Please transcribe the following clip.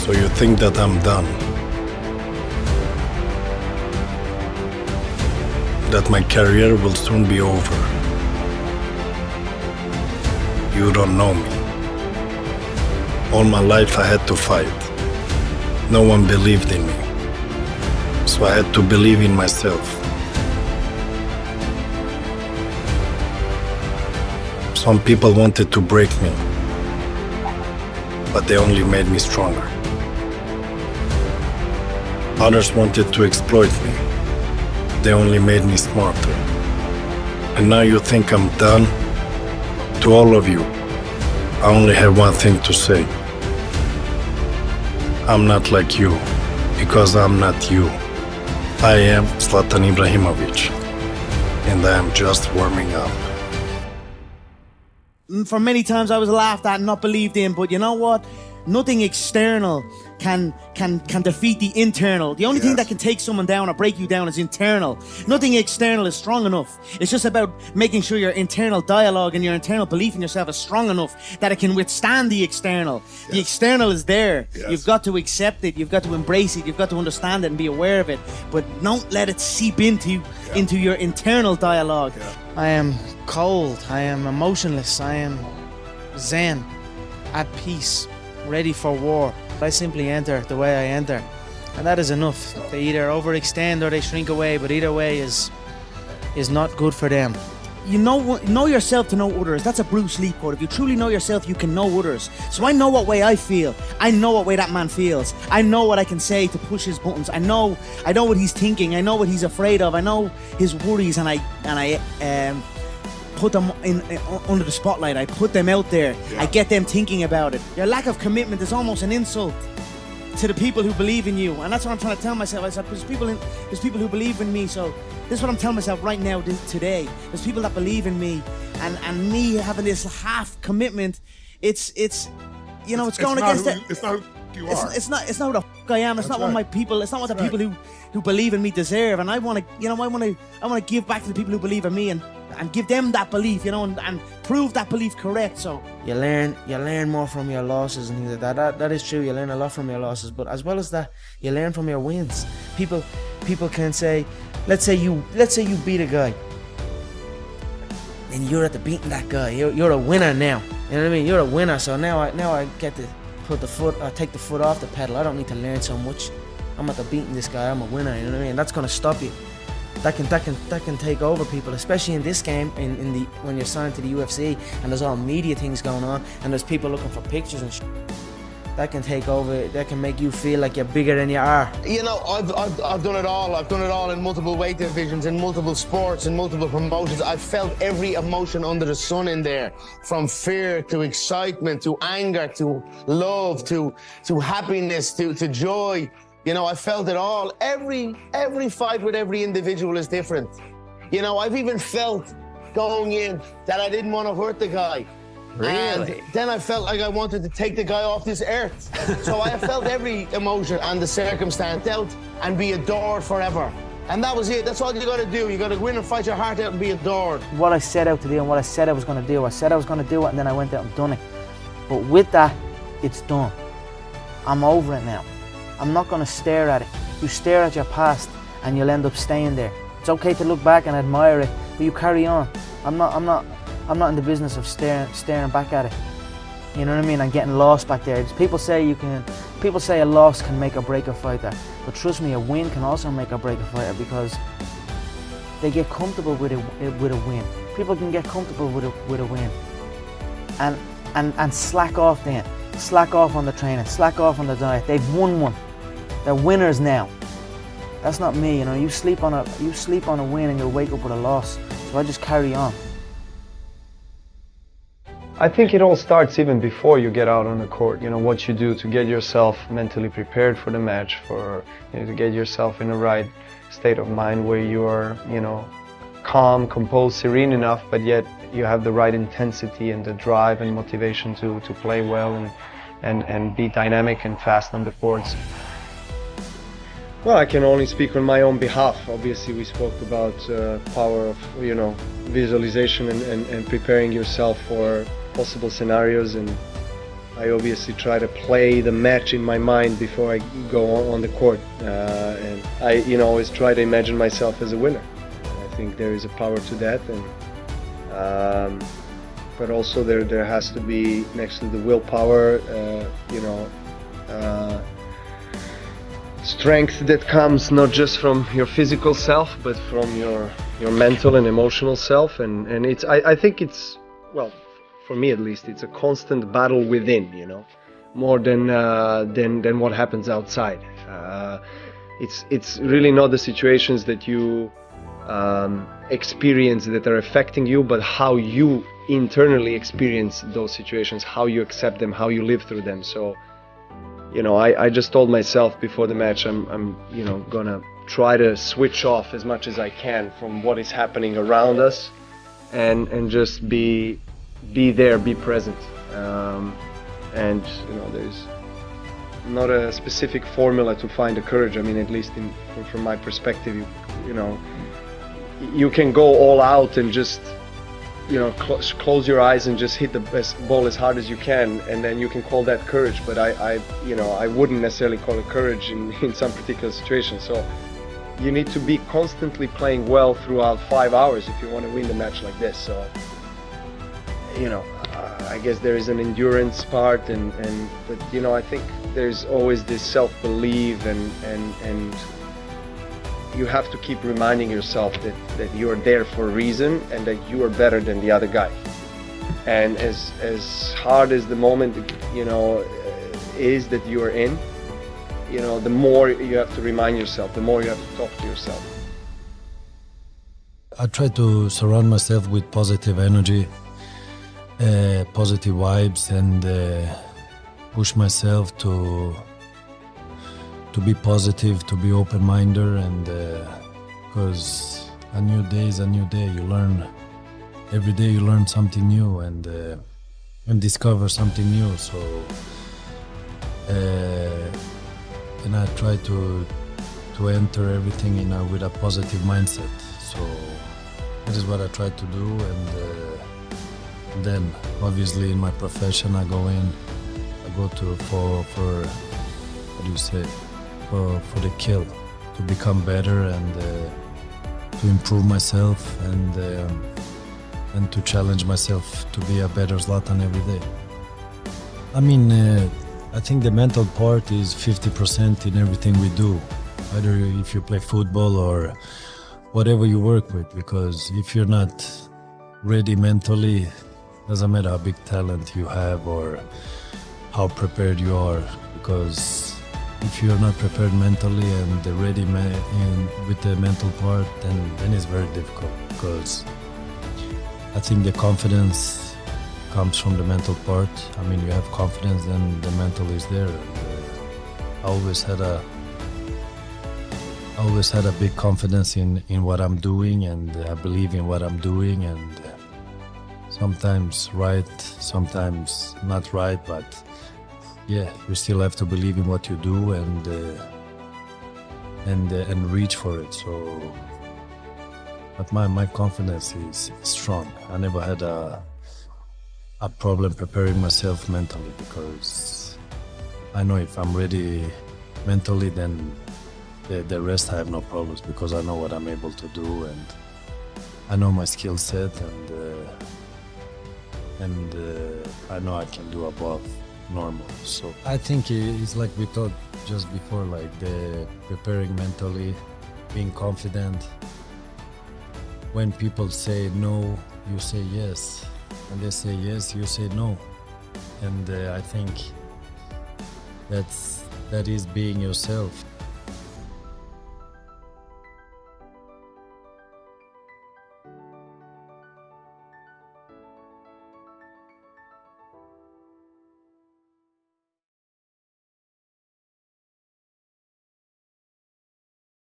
So you think that I'm done? That my career will soon be over? You don't know me. All my life I had to fight. No one believed in me. So I had to believe in myself. Some people wanted to break me, but they only made me stronger. Others wanted to exploit me. They only made me smarter. And now you think I'm done? To all of you, I only have one thing to say. I'm not like you, because I'm not you. I am Zlatan Ibrahimović, and I am just warming up. For many times I was laughed at and not believed in, but you know what? Nothing external can defeat the internal. The only thing that can take someone down or break you down is internal. Nothing external is strong enough. It's just about making sure your internal dialogue and your internal belief in yourself is strong enough that it can withstand the external. The external is there. You've got to accept it. You've got to embrace it. You've got to understand it and be aware of it. But don't let it seep into your internal dialogue. I am cold. I am emotionless. I am zen, at peace, ready for war. I simply enter the way I enter, and that is enough. They either overextend or they shrink away, but either way is not good for them. You know yourself to know others. That's a Bruce Lee quote. If you truly know yourself, you can know others. So I know what way I feel. I know what way that man feels. I know what I can say to push his buttons. I know what he's thinking. I know what he's afraid of. I know his worries, and I put them under the spotlight. I put them out there. I get them thinking about it. Your lack of commitment is almost an insult to the people who believe in you, and that's what I'm trying to tell myself. I said, there's people who believe in me, so this is what I'm telling myself right now, today. There's people that believe in me, and me having this half commitment, it's going against it. It's not who you are. It's not who the fuck I am. It's not what my people. It's not what the people who believe in me deserve. And I want to give back to the people who believe in me and give them that belief, and prove that belief correct. So you learn more from your losses and things like that. That is true. You learn a lot from your losses, but as well as that, you learn from your wins. People can say, let's say you beat a guy, and you're at the beating that guy. You're a winner now. You know what I mean? You're a winner. So now I get to take the foot off the pedal. I don't need to learn so much. I'm at the beating this guy. I'm a winner. You know what I mean? That's gonna stop you. That can take over people, especially in this game, when you're signed to the UFC and there's all media things going on and there's people looking for pictures and that can take over. That can make you feel like you're bigger than you are. I've done it all. I've done it all in multiple weight divisions, in multiple sports, in multiple promotions. I've felt every emotion under the sun in there, from fear to excitement to anger to love to happiness to joy. I felt it all. Every fight with every individual is different. I've even felt going in that I didn't want to hurt the guy. Really? And then I felt like I wanted to take the guy off this earth. So I felt every emotion and the circumstance dealt and be adored forever. And that was it. That's all you got to do. You got to win and fight your heart out and be adored. What I set out to do and what I said I was going to do. I said I was going to do it, and then I went out and done it. But with that, it's done. I'm over it now. I'm not going to stare at it. You stare at your past and you'll end up staying there. It's okay to look back and admire it, but you carry on. I'm not in the business of staring back at it. You know what I mean? And getting lost back there. People say a loss can make or break a fighter, but trust me, a win can also make or break a fighter, because they get comfortable with a win. People can get comfortable with a win, and slack off then. Slack off on the training. Slack off on the diet. They've won one. They're winners now. That's not me. You sleep on a win and you'll wake up with a loss. So I just carry on. I think it all starts even before you get out on the court. What you do to get yourself mentally prepared for the match, to get yourself in the right state of mind where you are, calm, composed, serene enough, but yet you have the right intensity and the drive and motivation to play well and be dynamic and fast on the courts. Well, I can only speak on my own behalf. Obviously, we spoke about power of visualization and preparing yourself for possible scenarios, and I obviously try to play the match in my mind before I go on the court, and I always try to imagine myself as a winner. I think there is a power to that, and but also there has to be, next to the willpower, strength that comes not just from your physical self, but from your mental and emotional self, and I think it's, well, for me at least, it's a constant battle within, more than what happens outside. It's really not the situations that you experience that are affecting you, but how you internally experience those situations, how you accept them, how you live through them. So, I just told myself before the match, I'm gonna try to switch off as much as I can from what is happening around us, and just be there, be present. And there's not a specific formula to find the courage. I mean, at least from my perspective, you can go all out and just close your eyes and just hit the best ball as hard as you can, and then you can call that courage. But I wouldn't necessarily call it courage in some particular situation. So you need to be constantly playing well throughout 5 hours if you want to win the match like this. So I guess there is an endurance part, but I think there's always this self-belief, and you have to keep reminding yourself that you are there for a reason, and that you are better than the other guy. And as hard as the moment is that you are in, the more you have to remind yourself, the more you have to talk to yourself. I try to surround myself with positive energy, positive vibes, and push myself to be positive, to be open-minded, and because a new day is a new day. You learn every day. You learn something new, and discover something new. So, and I try to enter everything with a positive mindset. So that is what I try to do, and then obviously in my profession I go for what do you say, for the kill, to become better, and to improve myself, and to challenge myself to be a better Zlatan every day. I mean, I think the mental part is 50% in everything we do, either if you play football or whatever you work with, because if you're not ready mentally, doesn't matter how big talent you have or how prepared you are, because if you're not prepared mentally and ready with the mental part, then it's very difficult, because I think the confidence comes from the mental part. I mean, you have confidence, then the mental is there. And, I always had a big confidence in what I'm doing, and I believe in what I'm doing, and sometimes right, sometimes not right, but yeah, you still have to believe in what you do, and reach for it. So, but my confidence is strong. I never had a problem preparing myself mentally, because I know if I'm ready mentally, then the rest I have no problems, because I know what I'm able to do, and I know my skill set, and I know I can do above normal. So I think it's like we thought just before, like the preparing mentally, being confident. When people say no, you say yes. When they say yes, you say no. And I think that is being yourself.